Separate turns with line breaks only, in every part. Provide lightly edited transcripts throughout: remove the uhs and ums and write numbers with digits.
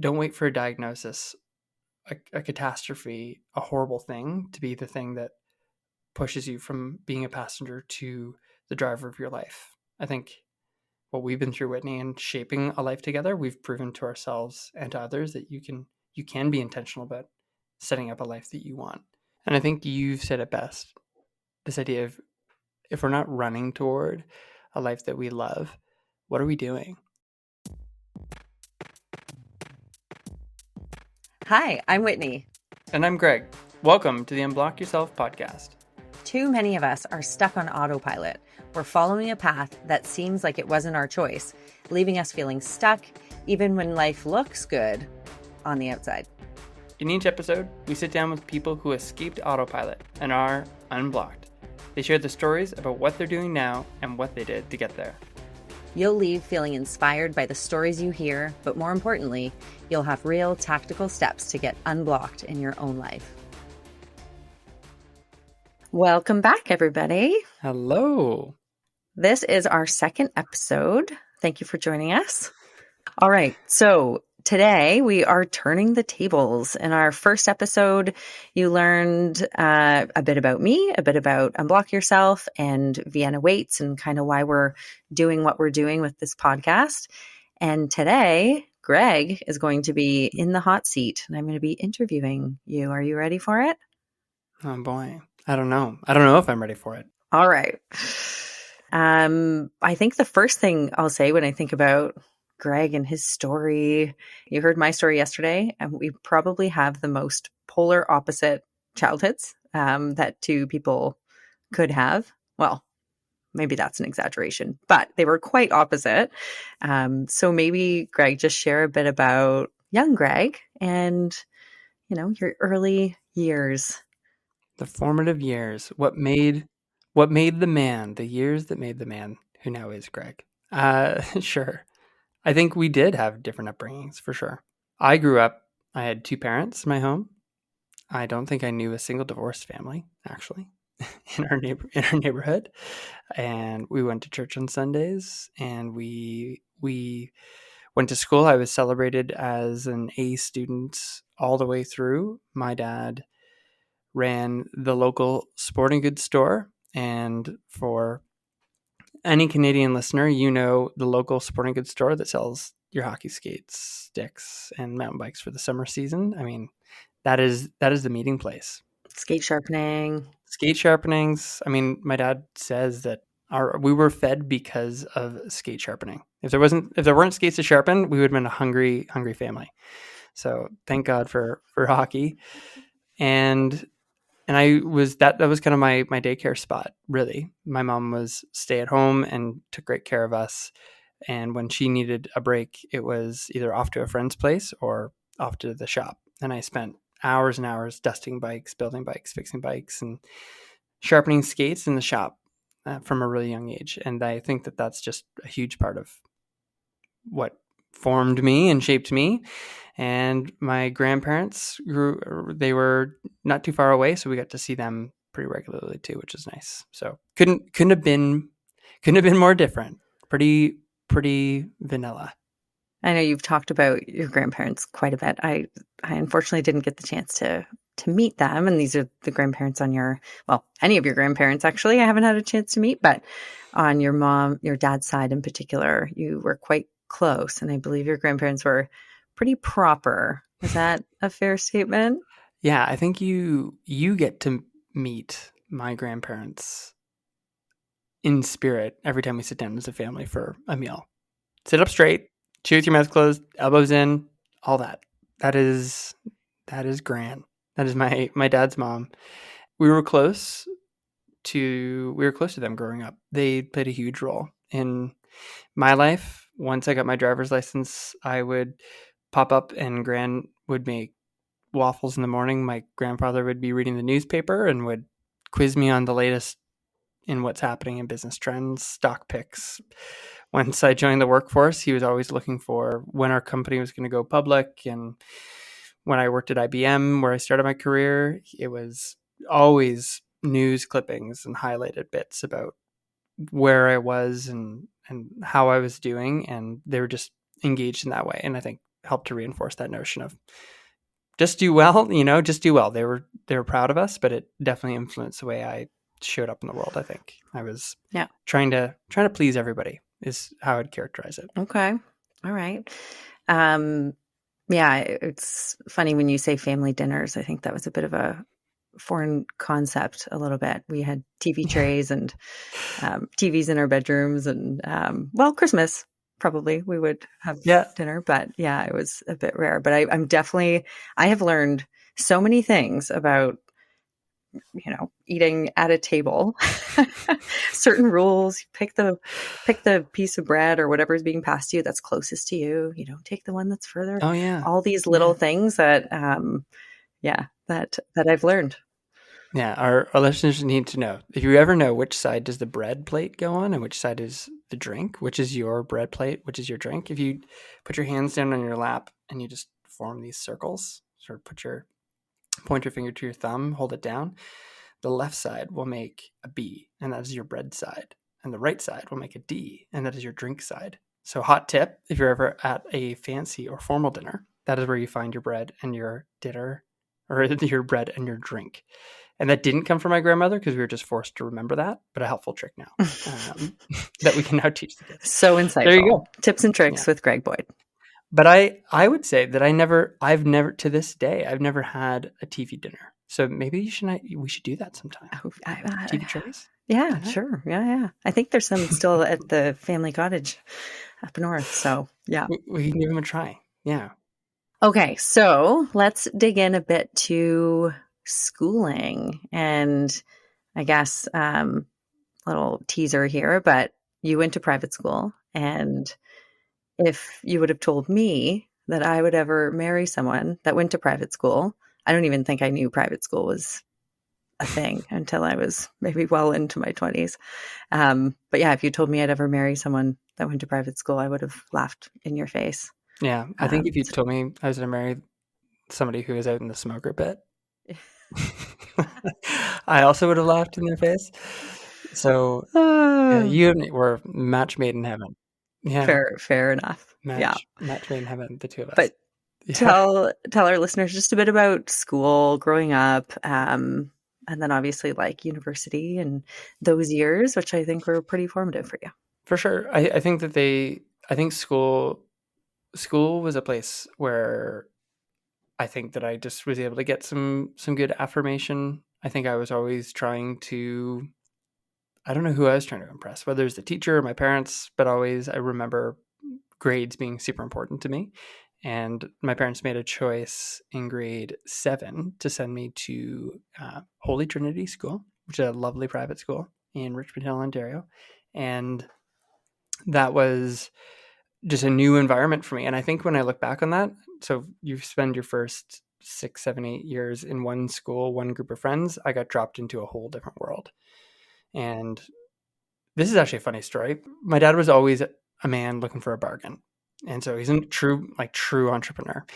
don't wait for a diagnosis, a catastrophe, a horrible thing to be the thing that pushes you from being a passenger to the driver of your life. I think what we've been through, Whitney, and shaping a life together, we've proven to ourselves and to others that you can be intentional about setting up a life that you want. And I think you've said it best. This idea of, if we're not running toward a life that we love, what are we doing?
Hi, I'm Whitney.
And I'm Greg. Welcome to the UNBLOCK Yourself Podcast.
Too many of us are stuck on autopilot. We're following a path that seems like it wasn't our choice, leaving us feeling stuck even when life looks good on the outside.
In each episode, we sit down with people who escaped autopilot and are unblocked. They share the stories about what they're doing now and what they did to get there.
You'll leave feeling inspired by the stories you hear, but more importantly, you'll have real tactical steps to get unblocked in your own life. Welcome back, everybody.
Hello.
This is our second episode. Thank you for joining us. All right, so today we are turning the tables. In our first episode, you learned a bit about me, a bit about Unblock Yourself and Vienna Weights and kind of why we're doing what we're doing with this podcast. And today, Greg is going to be in the hot seat and I'm going to be interviewing you. Are you ready for it?
Oh boy. I don't know. I don't know if I'm ready for it.
All right. I think the first thing I'll say when I think about Greg and his story, you heard my story yesterday, and we probably have the most polar opposite childhoods that two people could have. Well, maybe that's an exaggeration, but they were quite opposite. So maybe Greg, just share a bit about young Greg and, your early years.
The formative years, what made the man, the years that made the man who now is Greg. Sure. I think we did have different upbringings for sure. I grew up, I had two parents in my home. I don't think I knew a single divorced family, actually, in our neighborhood. And we went to church on Sundays, and we went to school. I was celebrated as an A student all the way through. My dad ran the local sporting goods store, and for any Canadian listener, the local sporting goods store that sells your hockey skates, sticks, and mountain bikes for the summer season. I mean, that is the meeting place.
Skate sharpenings.
I mean, my dad says that we were fed because of skate sharpening. If there weren't skates to sharpen, we would have been a hungry family. So thank God for hockey. And that was kind of my daycare spot, really. My mom was stay at home and took great care of us. And when she needed a break, it was either off to a friend's place or off to the shop. And I spent hours and hours dusting bikes, building bikes, fixing bikes, and sharpening skates in the shop from a really young age. And I think that that's just a huge part of what formed me and shaped me. And my grandparents they were not too far away, so we got to see them pretty regularly too, which is nice. So couldn't have been more different. Pretty vanilla.
I know you've talked about your grandparents quite a bit. I unfortunately didn't get the chance to meet them, and these are the grandparents on any of your grandparents actually. I haven't had a chance to meet, but on your dad's side in particular, you were quite close, and I believe your grandparents were pretty proper. Is that a fair statement?
Yeah, I think you get to meet my grandparents in spirit every time we sit down as a family for a meal. Sit up straight, chew with your mouth closed, elbows in, all that. That is grand. That is my dad's mom. We were close to them growing up. They played a huge role in my life. Once I got my driver's license, I would pop up and Gran would make waffles in the morning. My grandfather would be reading the newspaper and would quiz me on the latest in what's happening in business trends, stock picks. Once I joined the workforce, he was always looking for when our company was going to go public. And when I worked at IBM, where I started my career, it was always news clippings and highlighted bits about where I was and how I was doing. And they were just engaged in that way. And I think helped to reinforce that notion of just do well, just do well. They were proud of us, but it definitely influenced the way I showed up in the world. I think I was trying to please everybody is how I'd characterize it.
Okay. All right. Yeah, it's funny when you say family dinners. I think that was a bit of a foreign concept a little bit. We had TV trays and TVs in our bedrooms and, Christmas probably we would have dinner, but yeah, it was a bit rare. But I have learned so many things about, eating at a table, certain rules. Pick the piece of bread or whatever is being passed to you that's closest to you. You don't take the one that's further.
Oh yeah.
All these little things that, that I've learned.
Yeah. Our listeners need to know, if you ever know which side does the bread plate go on and which side is the drink, which is your bread plate, which is your drink. If you put your hands down on your lap and you just form these circles, sort of point your finger to your thumb, hold it down. The left side will make a B, and that is your bread side. And the right side will make a D, and that is your drink side. So hot tip, if you're ever at a fancy or formal dinner, that is where you find your bread and your dinner, or your bread and your drink. And that didn't come from my grandmother because we were just forced to remember that, but a helpful trick now that we can now teach the kids.
So insightful.
There you go.
Tips and tricks with Greg Boyd.
But I would say that I've never to this day, I've never had a TV dinner. So maybe we should do that sometime. TV trays?
Yeah, sure. Yeah. I think there's some still at the family cottage up north. So yeah.
We can give them a try. Yeah.
Okay. So let's dig in a bit to schooling. And I guess, little teaser here, but you went to private school, and if you would have told me that I would ever marry someone that went to private school, I don't even think I knew private school was a thing until I was maybe well into my 20s. But yeah, if you told me I'd ever marry someone that went to private school, I would have laughed in your face.
Yeah. I think if you told me I was going to marry somebody who was out in the smoker pit, I also would have laughed in their face. So you and me were match made in heaven. Yeah.
Fair enough.
Match made in heaven, the two of us.
But tell our listeners just a bit about school, growing up, and then obviously like university and those years, which I think were pretty formative for you.
For sure. I think that school was a place where I think that I just was able to get some good affirmation. I think I was always trying to, I don't know who I was trying to impress, whether it's the teacher or my parents, but always I remember grades being super important to me. And my parents made a choice in grade 7 to send me to Holy Trinity School, which is a lovely private school in Richmond Hill, Ontario. And that was just a new environment for me. And I think when I look back on that, so you spend your first 6, 7, 8 years in one school, one group of friends, I got dropped into a whole different world. And this is actually a funny story. My dad was always a man looking for a bargain. And so he's a true entrepreneur,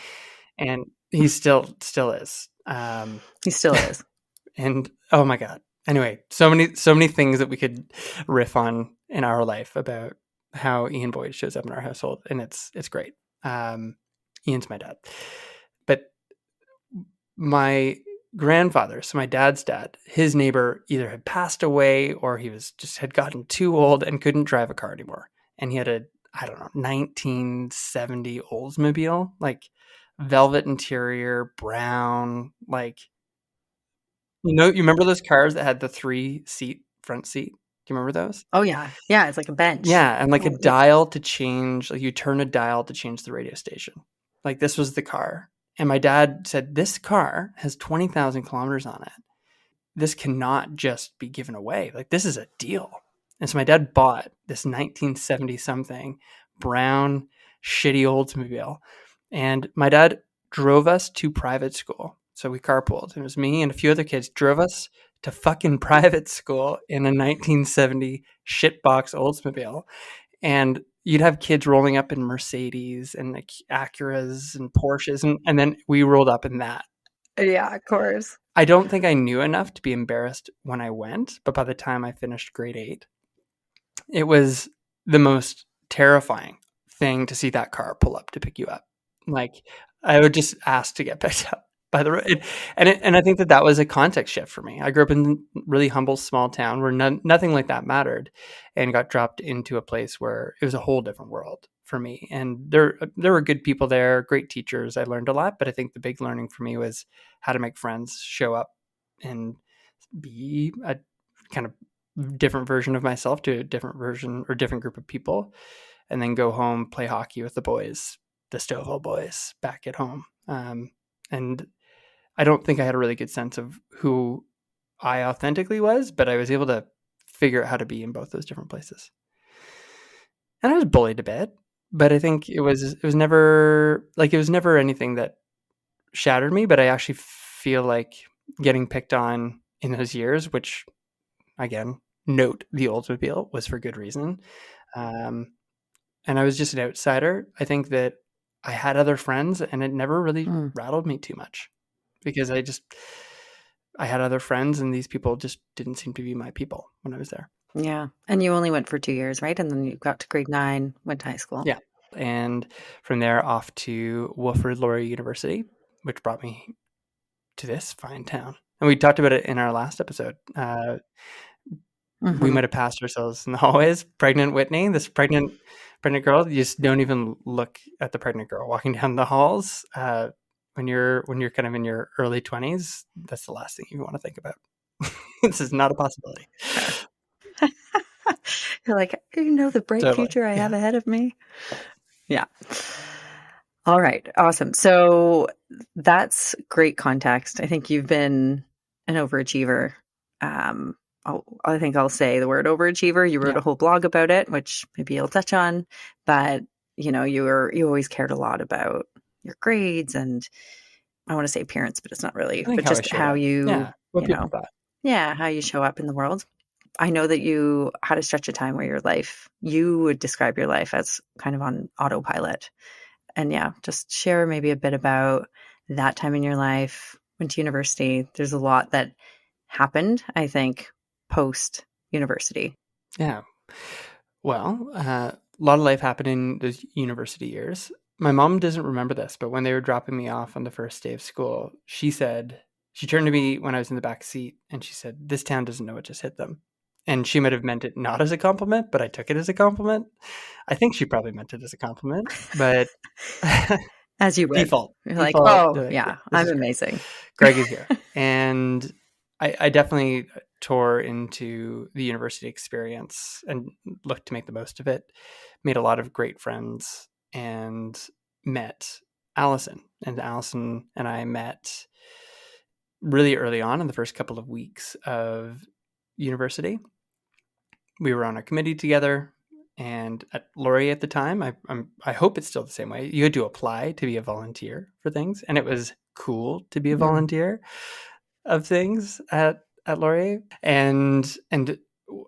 and he still is.
He still is.
And oh my God. Anyway, so many things that we could riff on in our life about how Ian Boyd shows up in our household, and it's great. Ian's my dad, but my grandfather, so my dad's dad, his neighbor either had passed away or he had gotten too old and couldn't drive a car anymore, and he had a 1970 Oldsmobile, like velvet interior, brown, like, you remember those cars that had the 3-seat front seat? Do you remember those?
Oh yeah. Yeah. It's like a bench.
Yeah. And like a dial to change, like you turn a dial to change the radio station. Like this was the car. And my dad said, this car has 20,000 kilometers on it. This cannot just be given away. Like this is a deal. And so my dad bought this 1970 something brown, shitty Oldsmobile. And my dad drove us to private school. So we carpooled. It was me and a few other kids drove us to fucking private school in a 1970 shitbox Oldsmobile. And you'd have kids rolling up in Mercedes and like Acuras and Porsches. And then we rolled up in that.
Yeah, of course.
I don't think I knew enough to be embarrassed when I went. But by the time I finished grade 8, it was the most terrifying thing to see that car pull up to pick you up. Like, I would just ask to get picked up by the road. And I think that was a context shift for me. I grew up in a really humble small town where nothing like that mattered, and got dropped into a place where it was a whole different world for me. And there were good people there, great teachers. I learned a lot, but I think the big learning for me was how to make friends, show up, and be a kind of different version of myself to a different version or different group of people, and then go home, play hockey with the boys, the Stovall boys back at home. And I don't think I had a really good sense of who I authentically was, but I was able to figure out how to be in both those different places. And I was bullied a bit, but I think it was never anything that shattered me, but I actually feel like getting picked on in those years, which again, note the Oldsmobile, was for good reason. And I was just an outsider. I think that I had other friends, and it never really rattled me too much, because I had other friends, and these people just didn't seem to be my people when I was there.
Yeah. And you only went for 2 years, right? And then you got to grade 9, went to high school.
Yeah. And from there off to Wilfrid Laurier University, which brought me to this fine town. And we talked about it in our last episode. We might have passed ourselves in the hallways. Pregnant Whitney, this pregnant girl. You just don't even look at the pregnant girl walking down the halls. When you're kind of in your early 20s, that's the last thing you want to think about. This is not a possibility.
You're like, the bright future I have ahead of me. Yeah. All right. Awesome. So that's great context. I think you've been an overachiever. I think I'll say the word overachiever. You wrote a whole blog about it, which maybe you'll touch on, but you always cared a lot about your grades, and I want to say appearance, but it's not really, but just how you, how you show up in the world. I know that you had a stretch of time where you would describe your life as kind of on autopilot. And just share maybe a bit about that time in your life. Went to university. There's a lot that happened, I think, post university.
Yeah. Well, a lot of life happened in those university years. My mom doesn't remember this, but when they were dropping me off on the first day of school, she turned to me when I was in the back seat, and she said, "This town doesn't know what just hit them." And she might have meant it not as a compliment, but I took it as a compliment. I think she probably meant it as a compliment, but
as you would.
Default.
You're like, oh, yeah, I'm amazing.
Greg is here. And I definitely tore into the university experience and looked to make the most of it. Made a lot of great friends and met Allison. And Allison and I met really early on in the first couple of weeks of university. We were on a committee together, and at Laurier at the time, I hope it's still the same way. You had to apply to be a volunteer for things, and it was cool to be a volunteer of things at Laurier, and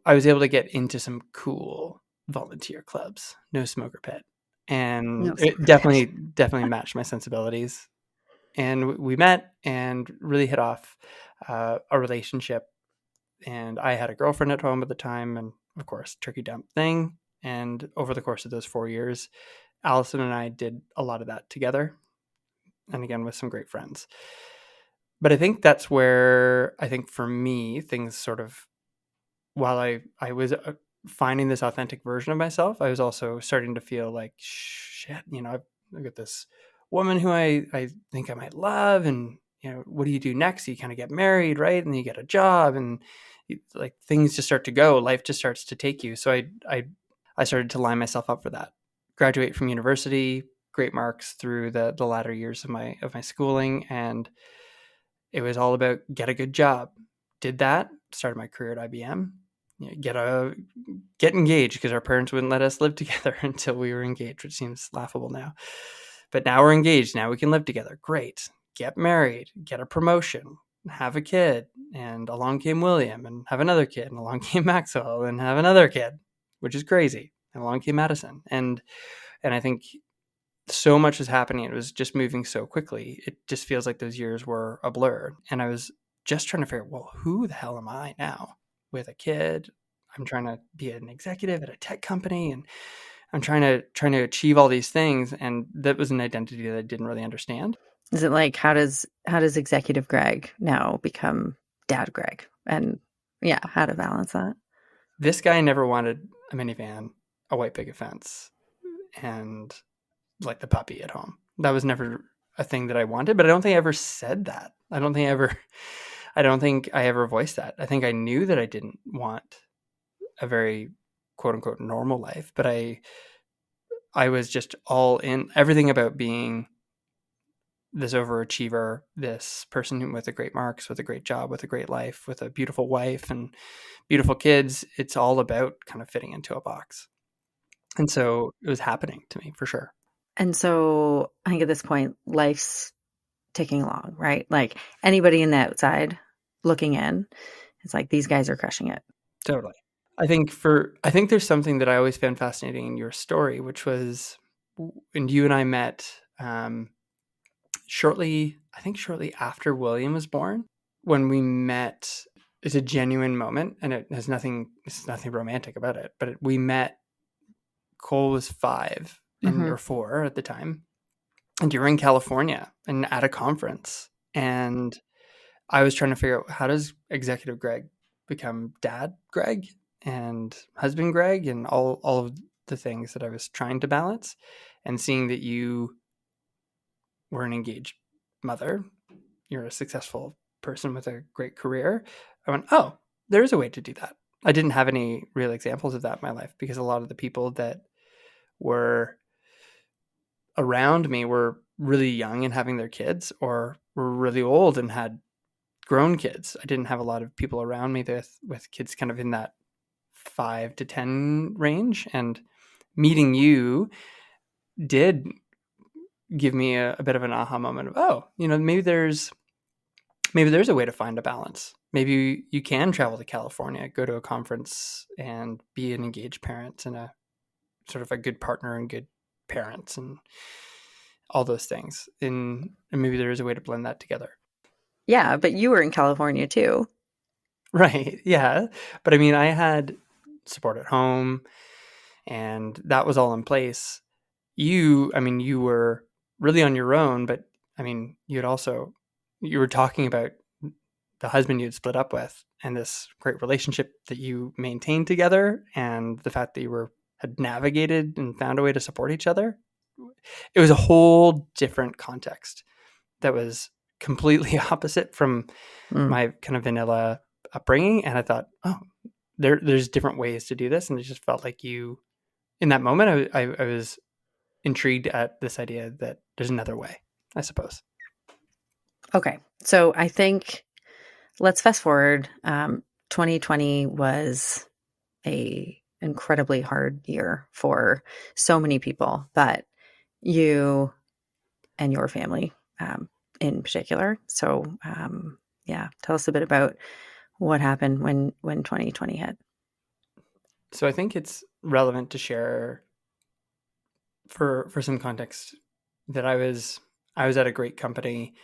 I was able to get into some cool volunteer clubs. No smoker pit, and it definitely matched my sensibilities. And we met and really hit off a relationship. And I had a girlfriend at home at the time, and of course, turkey dump thing. And over the course of those 4 years, Allison and I did a lot of that together, and again with some great friends. But I think that's where, I think for me, things sort of, while I was finding this authentic version of myself, I was also starting to feel like, shit, I've got this woman who I think I might love, and what do you do next? You kind of get married, right? And you get a job, and like things just start to go. Life just starts to take you. So I started to line myself up for that. Graduate from university, great marks through the latter years of my schooling, and it was all about get a good job. Did that. Started my career at IBM. Get engaged, because our parents wouldn't let us live together until we were engaged, which seems laughable now. But now we're engaged. Now we can live together. Great. Get married. Get a promotion. Have a kid. And along came William, and have another kid. And along came Maxwell, and have another kid, which is crazy. And along came Madison. And I think so much was happening. It was just moving so quickly. It just feels like those years were a blur. And I was just trying to figure out, well, who the hell am I now with a kid? I'm trying to be an executive at a tech company, and I'm trying to achieve all these things, and that was an identity that I didn't really understand.
Is it like how does Executive Greg now become Dad Greg? And yeah, how to balance that?
This guy never wanted a minivan, a white picket fence, and like the puppy at home. That was never a thing that I wanted, but I don't think I ever said that. I don't think I ever voiced that. I think I knew that I didn't want a very quote unquote normal life, but I was just all in everything about being this overachiever, this person with a great marks, with a great job, with a great life, with a beautiful wife and beautiful kids. It's all about kind of fitting into a box. And so it was happening to me for sure.
And so I think at this point, life's ticking along, right? Like anybody in the outside looking in, it's like these guys are crushing it.
Totally. I think there's something that I always found fascinating in your story, which was when you and I met shortly after William was born. When we met, it's a genuine moment, and it's nothing romantic about it. But we met. Cole was 5 or 4 at the time, and you were in California and at a conference, and I was trying to figure out, how does Executive Greg become Dad Greg and husband Greg and all of the things that I was trying to balance, and seeing that you were an engaged mother, you're a successful person with a great career. I went, oh, there is a way to do that. I didn't have any real examples of that in my life, because a lot of the people that were around me were really young and having their kids, or were really old and had grown kids. I didn't have a lot of people around me with kids kind of in that 5 to 10 range. And meeting you did give me a bit of an aha moment of, oh, maybe there's a way to find a balance. Maybe you can travel to California, go to a conference, and be an engaged parent and a sort of a good partner and good parents and all those things. And maybe there is a way to blend that together.
Yeah, but you were in California too.
Right. Yeah. But I mean, I had support at home, and that was all in place. You were really on your own, but I mean, you were talking about the husband you had split up with and this great relationship that you maintained together, and the fact that you had navigated and found a way to support each other. It was a whole different context that was completely opposite from my kind of vanilla upbringing. And I thought, oh, there's different ways to do this. And it just felt like in that moment, I was intrigued at this idea that there's another way, I suppose.
Okay. So I think let's fast forward. 2020 was a incredibly hard year for so many people, but you and your family in particular. So yeah, tell us a bit about what happened when 2020 hit.
So I think it's relevant to share for some context that I was at a great company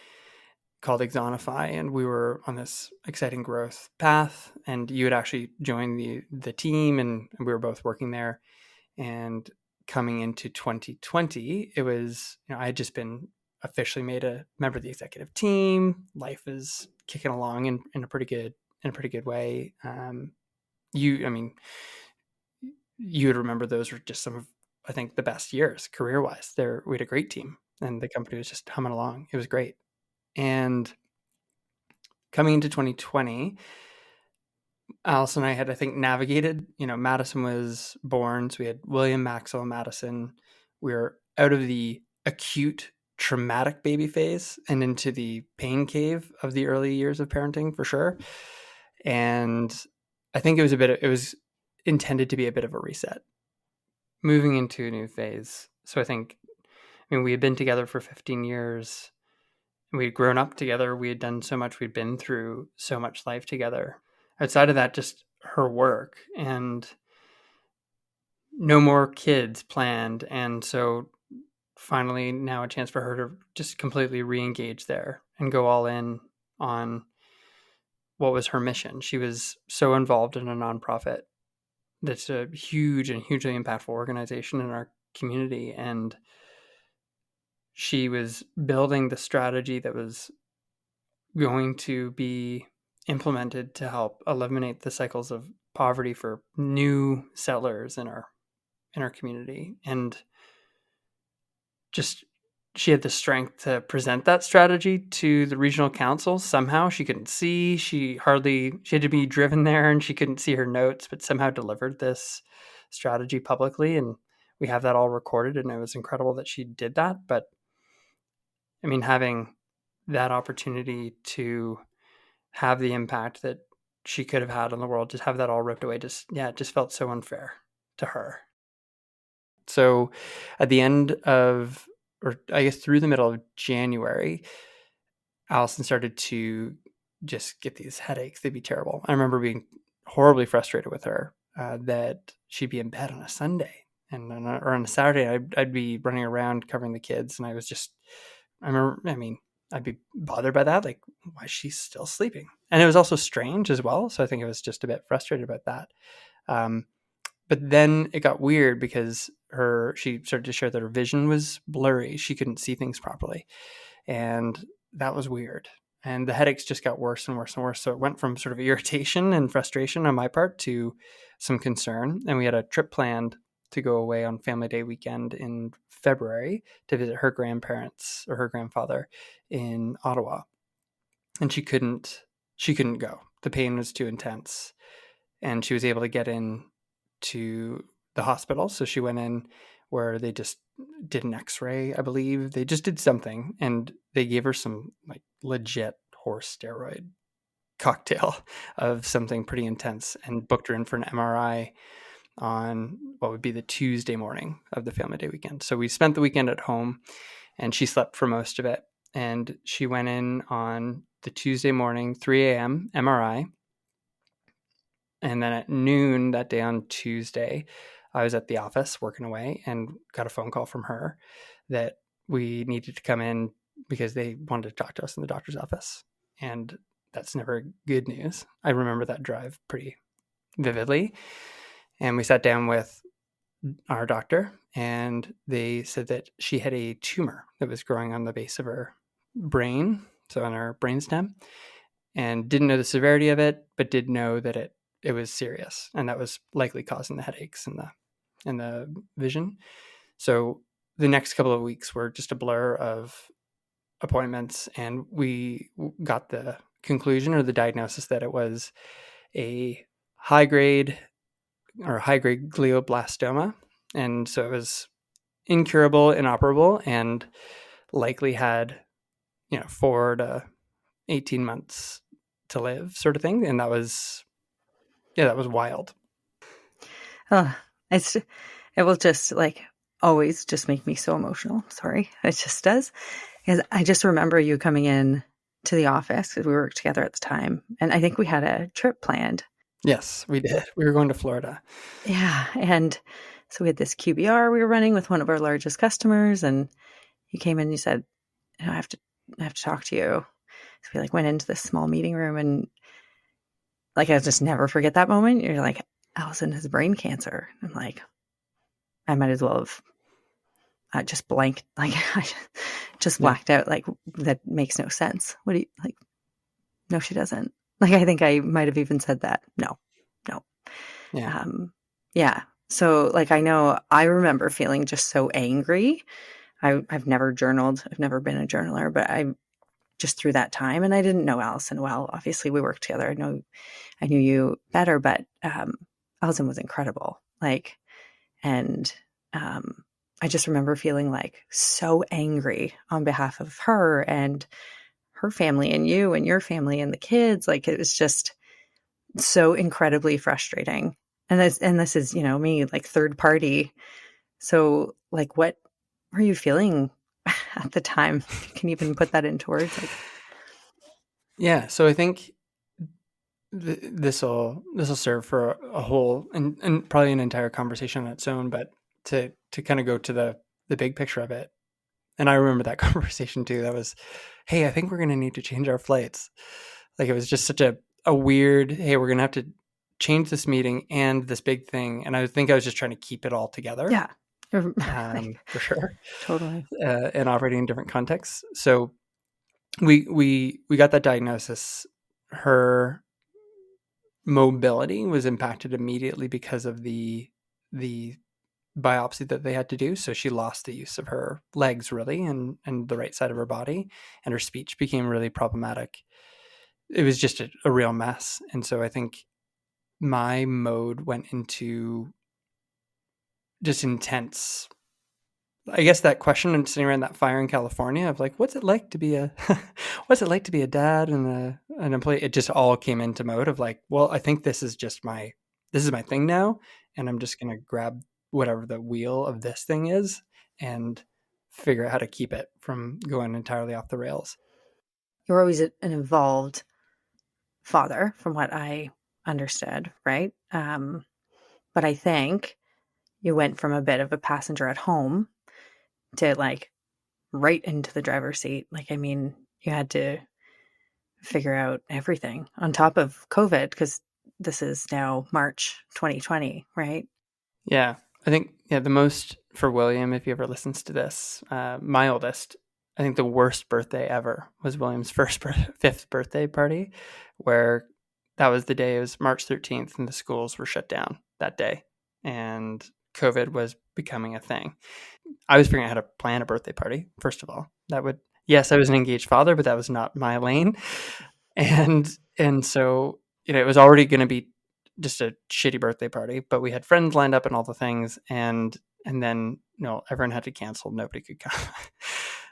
called Exonify, and we were on this exciting growth path, and you had actually joined the team, and we were both working there. And coming into 2020, it was, I had just been officially made a member of the executive team. Life is kicking along in a pretty good way. You would remember those were just some of, I think, the best years career-wise. We had a great team, and the company was just humming along. It was great. And coming into 2020, Alice and I had, I think, navigated, Madison was born. So we had William, Maxwell, Madison. We were out of the acute traumatic baby phase and into the pain cave of the early years of parenting, for sure. And I think it was intended to be a bit of a reset, moving into a new phase. So I think, we had been together for 15 years. We had grown up together. We had done so much. We'd been through so much life together. Outside of that, just her work, and no more kids planned. And so finally now a chance for her to just completely re-engage there and go all in on what was her mission. She was so involved in a nonprofit that's a huge and hugely impactful organization in our community. And she was building the strategy that was going to be implemented to help eliminate the cycles of poverty for new settlers in our community. And just she had the strength to present that strategy to the regional council. Somehow she couldn't see, she had to be driven there, and she couldn't see her notes, but somehow delivered this strategy publicly. And we have that all recorded, and it was incredible that she did that. But I mean, having that opportunity to have the impact that she could have had on the world, just have that all ripped away, it just felt so unfair to her. So at the end of, or I guess through the middle of January, Allison started to just get these headaches. They'd be terrible. I remember being horribly frustrated with her that she'd be in bed on a Sunday or on a Saturday. I'd be running around covering the kids, and I'd be bothered by that. Like, why is she still sleeping? And it was also strange as well. So I think I was just a bit frustrated about that. But then it got weird because she started to share that her vision was blurry. She couldn't see things properly. And that was weird. And the headaches just got worse and worse and worse. So it went from sort of irritation and frustration on my part to some concern. And we had a trip planned to go away on Family Day weekend in February to visit her grandparents or her grandfather in Ottawa. And she couldn't go. The pain was too intense. And she was able to get in to the hospital. So she went in where they just did an x-ray, I believe. They just did something, and they gave her some like legit horse steroid cocktail of something pretty intense and booked her in for an MRI on what would be the Tuesday morning of the Family Day weekend. So we spent the weekend at home, and she slept for most of it. And she went in on the Tuesday morning, 3 a.m. MRI. And then at noon that day on Tuesday, I was at the office working away and got a phone call from her that we needed to come in because they wanted to talk to us in the doctor's office. And that's never good news. I remember that drive pretty vividly. And we sat down with our doctor, and they said that she had a tumor that was growing on the base of her brain, so on her brainstem, and didn't know the severity of it, but did know that it was serious, and that was likely causing the headaches and the vision. So the next couple of weeks were just a blur of appointments, and we got the conclusion or the diagnosis that it was a high-grade glioblastoma. And so it was incurable, inoperable, and likely had 4 to 18 months to live, sort of thing. And that was wild.
It will just always just make me so emotional. Sorry. It just does. Because I just remember you coming in to the office because we worked together at the time. And I think we had a trip planned.
Yes, we did. We were going to Florida.
Yeah. And so we had this QBR we were running with one of our largest customers. And you came in and you said, I have to talk to you. So we went into this small meeting room, and I'll just never forget that moment. You're like, Allison has brain cancer. I'm like, I might as well have just blanked. I just blacked out. That makes no sense. What do you No, she doesn't. I think I might have even said that. No.
Yeah.
Yeah. So I know I remember feeling just so angry. I've never journaled. I've never been a journaler, but I just through that time, and I didn't know Allison well. Obviously we worked together. I knew you better, but Allison was incredible. And I just remember feeling so angry on behalf of her and her family and you and your family and the kids. It was just so incredibly frustrating. And this is, me, third party. So what were you feeling at the time? Can you even put that into words?
Yeah. So I think this will serve for a whole and probably an entire conversation on its own, but to kind of go to the big picture of it. And I remember that conversation too. That was, hey, I think we're going to need to change our flights. It was just such a weird, hey, we're going to have to change this meeting and this big thing. And I think I was just trying to keep it all together.
Yeah.
For sure.
Totally.
And operating in different contexts. So we got that diagnosis. Her mobility was impacted immediately because of the biopsy that they had to do. So she lost the use of her legs really and the right side of her body, and her speech became really problematic. It was just a real mess. And so I think my mode went into just intense, I guess, that question and sitting around that fire in California of like, what's it like to be a dad and an employee? It just all came into mode of like, well, I think this is my thing now, and I'm just gonna grab whatever the wheel of this thing is and figure out how to keep it from going entirely off the rails.
You're always an involved father, from what I understood, right? But I think you went from a bit of a passenger at home to like right into the driver's seat. Like, I mean, you had to figure out everything on top of COVID, because this is now March 2020, right?
Yeah. I think, the most for William, if he ever listens to this, my oldest, I think the worst birthday ever was William's fifth birthday party, where that was the day, it was March 13th, and the schools were shut down that day, and COVID was becoming a thing. I was figuring out how to plan a birthday party, first of all. Yes, I was an engaged father, but that was not my lane. And so, it was already going to be just a shitty birthday party, but we had friends lined up and all the things. And then, everyone had to cancel. Nobody could come.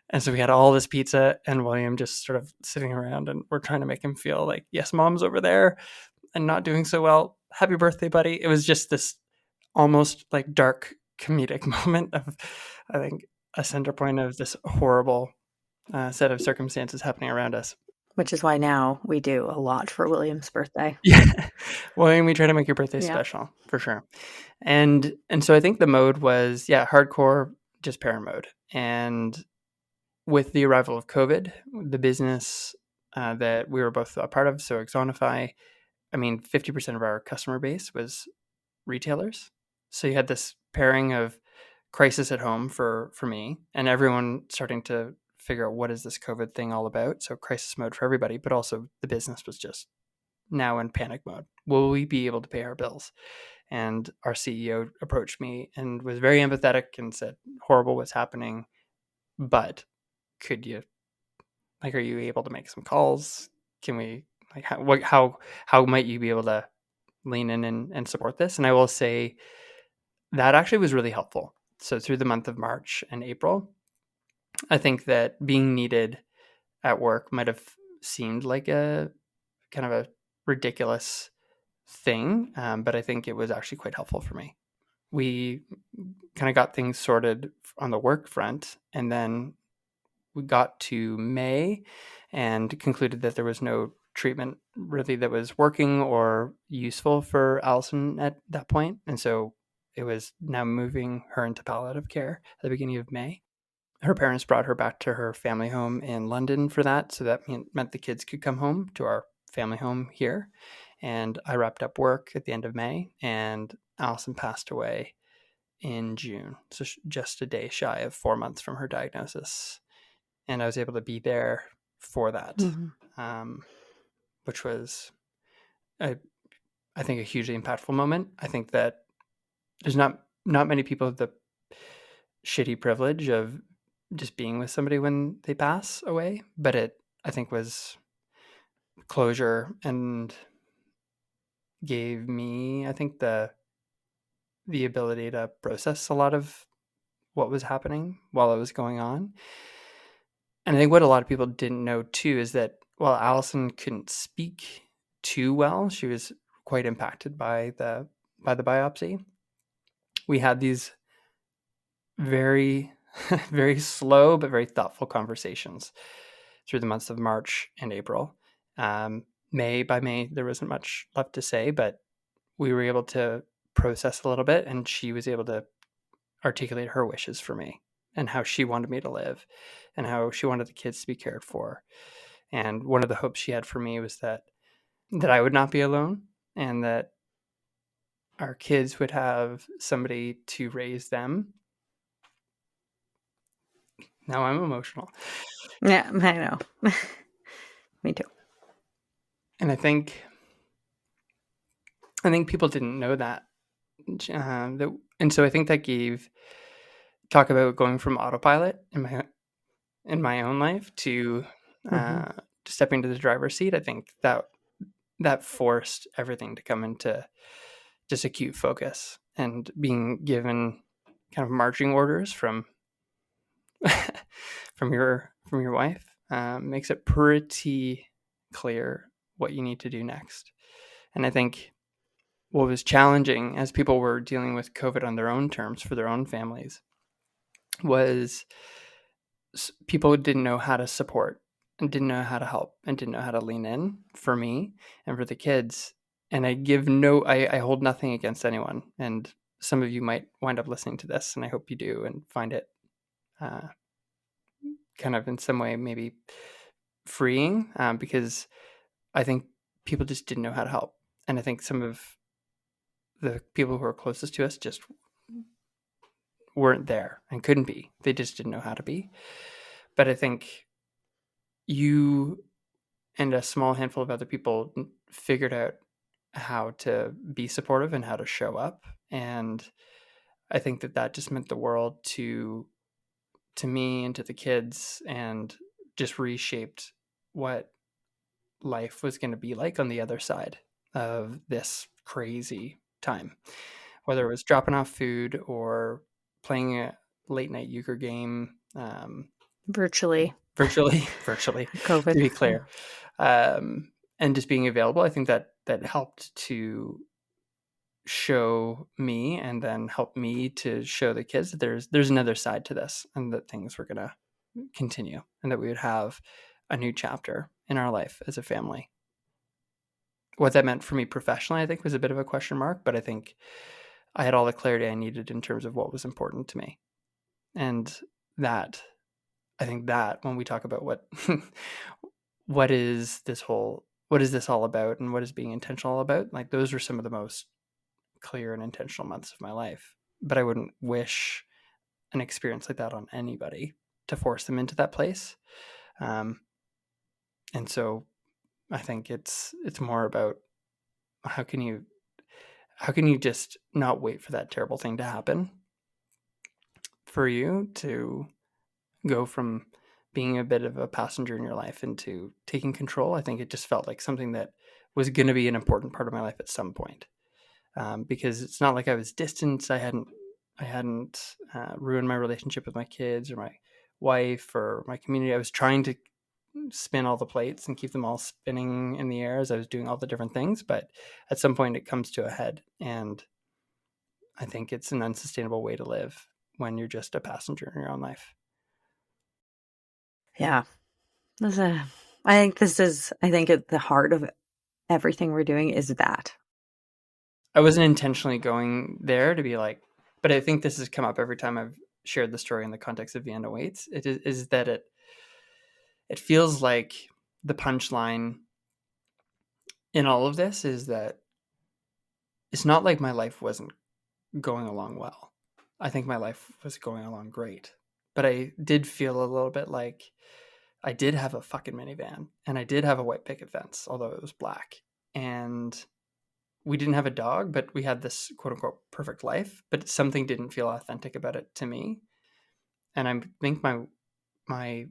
And so we had all this pizza, and William just sort of sitting around, and we're trying to make him feel like, yes, mom's over there and not doing so well. Happy birthday, buddy. It was just this almost like dark comedic moment of, I think, a center point of this horrible set of circumstances happening around us.
Which is why now we do a lot for William's birthday.
Yeah. Well, we try to make your birthday special, for sure. And so I think the mode was, hardcore, just parent mode. And with the arrival of COVID, the business that we were both a part of, so Exonify, 50% of our customer base was retailers. So you had this pairing of crisis at home for me, and everyone starting to figure out what is this COVID thing all about. So crisis mode for everybody, but also the business was just now in panic mode. Will we be able to pay our bills? And our CEO approached me and was very empathetic and said, horrible what's happening, but could you, are you able to make some calls? Can we, how might you be able to lean in and support this? And I will say that actually was really helpful. So through the month of March and April, I think that being needed at work might have seemed like a kind of a ridiculous thing, but I think it was actually quite helpful for me. We kind of got things sorted on the work front, and then we got to May and concluded that there was no treatment really that was working or useful for Allison at that point. And so it was now moving her into palliative care at the beginning of May. Her parents brought her back to her family home in London for that. So that meant the kids could come home to our family home here. And I wrapped up work at the end of May, and Allison passed away in June. So just a day shy of 4 months from her diagnosis. And I was able to be there for that, which was, I think, a hugely impactful moment. I think that there's not many people with the shitty privilege of just being with somebody when they pass away, but it, I think, was closure and gave me, I think, the ability to process a lot of what was happening while it was going on. And I think what a lot of people didn't know too is that while Allison couldn't speak too well, she was quite impacted by the biopsy. We had these very very slow but very thoughtful conversations through the months of March and April. May there wasn't much left to say, but we were able to process a little bit, and she was able to articulate her wishes for me and how she wanted me to live and how she wanted the kids to be cared for. And one of the hopes she had for me was that I would not be alone, and that our kids would have somebody to raise them. Now I'm emotional.
Yeah, I know. Me too.
And I think people didn't know that. And so I think that talk about going from autopilot in my own life to stepping to the driver's seat. I think that forced everything to come into just acute focus, and being given kind of marching orders from your wife makes it pretty clear what you need to do next. And I think what was challenging as people were dealing with COVID on their own terms for their own families was people didn't know how to support and didn't know how to help and didn't know how to lean in for me and for the kids. And I hold nothing against anyone. And some of you might wind up listening to this, and I hope you do and find it kind of in some way maybe freeing, because I think people just didn't know how to help. And I think some of the people who are closest to us just weren't there and couldn't be. They just didn't know how to be. But I think you and a small handful of other people figured out how to be supportive and how to show up. And I think that just meant the world to me and to the kids, and just reshaped what life was going to be like on the other side of this crazy time, whether it was dropping off food or playing a late night euchre game,
Virtually
to
COVID.
be clear, and just being available. I think that helped to show me, and then help me to show the kids that there's another side to this, and that things were going to continue, and that we would have a new chapter in our life as a family. What that meant for me professionally, I think, was a bit of a question mark, but I think I had all the clarity I needed in terms of what was important to me. And that, I think that when we talk about what is this all about, and what is being intentional about, like, those are some of the most clear and intentional months of my life. But I wouldn't wish an experience like that on anybody, to force them into that place. And so I think it's more about how can you just not wait for that terrible thing to happen for you to go from being a bit of a passenger in your life into taking control. I think it just felt like something that was going to be an important part of my life at some point, because it's not like I was distant. I hadn't ruined my relationship with my kids or my wife or my community. I was trying to spin all the plates and keep them all spinning in the air as I was doing all the different things. But at some point it comes to a head. And I think it's an unsustainable way to live when you're just a passenger in your own life.
Yeah. I think at the heart of everything we're doing is that.
I wasn't intentionally going there to be like, but I think this has come up every time I've shared the story in the context of Vienna Waits. It is that it feels like the punchline in all of this is that it's not like my life wasn't going along well. I think my life was going along great. But I did feel a little bit like I did have a fucking minivan, and I did have a white picket fence, although it was black. And we didn't have a dog, but we had this quote unquote perfect life, but something didn't feel authentic about it to me. And I think my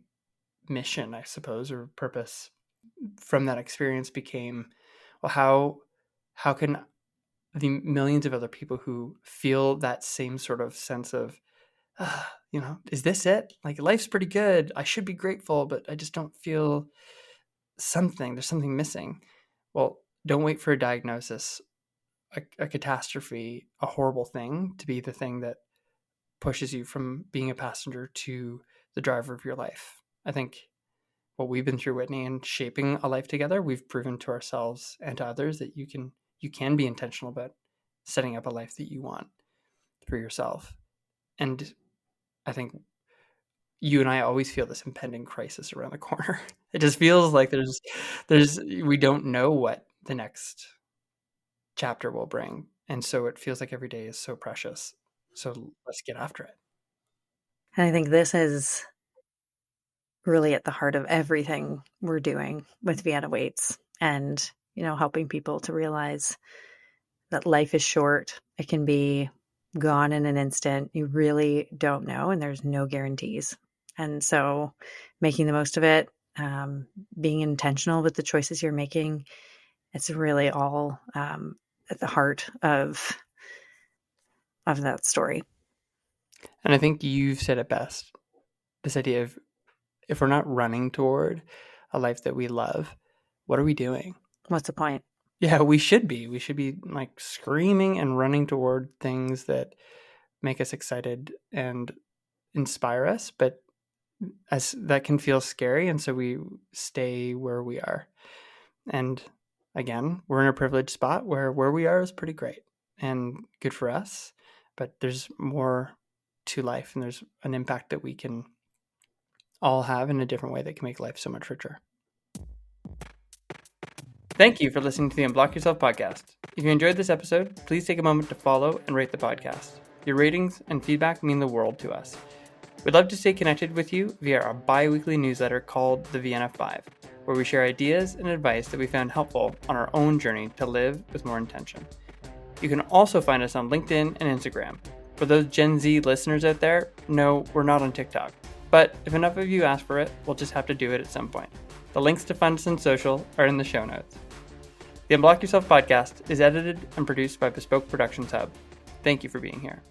mission, I suppose, or purpose from that experience became, well, how can the millions of other people who feel that same sort of sense of, is this it? Like, life's pretty good. I should be grateful, but I just don't feel something. There's something missing. Well, don't wait for a diagnosis, a catastrophe, a horrible thing to be the thing that pushes you from being a passenger to the driver of your life. I think what we've been through, Whitney, and shaping a life together, we've proven to ourselves and to others that you can be intentional about setting up a life that you want for yourself. And I think you and I always feel this impending crisis around the corner. It just feels like we don't know what the next chapter will bring. And so it feels like every day is so precious. So let's get after it.
And I think this is really at the heart of everything we're doing with Vienna Waits and, helping people to realize that life is short. It can be gone in an instant. You really don't know, and there's no guarantees. And so making the most of it, being intentional with the choices you're making, it's really all at the heart of that story.
And I think you've said it best. This idea of if we're not running toward a life that we love, what are we doing?
What's the point?
Yeah, we should be. We should be like screaming and running toward things that make us excited and inspire us, but as that can feel scary, and so we stay where we are. And again, we're in a privileged spot where we are is pretty great and good for us, but there's more to life, and there's an impact that we can all have in a different way that can make life so much richer. Thank you for listening to the Unblock Yourself podcast. If you enjoyed this episode, please take a moment to follow and rate the podcast. Your ratings and feedback mean the world to us. We'd love to stay connected with you via our bi-weekly newsletter called the Vienna 5, where we share ideas and advice that we found helpful on our own journey to live with more intention. You can also find us on LinkedIn and Instagram. For those Gen Z listeners out there, no, we're not on TikTok. But if enough of you ask for it, we'll just have to do it at some point. The links to find us on social are in the show notes. The Unblock Yourself podcast is edited and produced by Bespoke Productions Hub. Thank you for being here.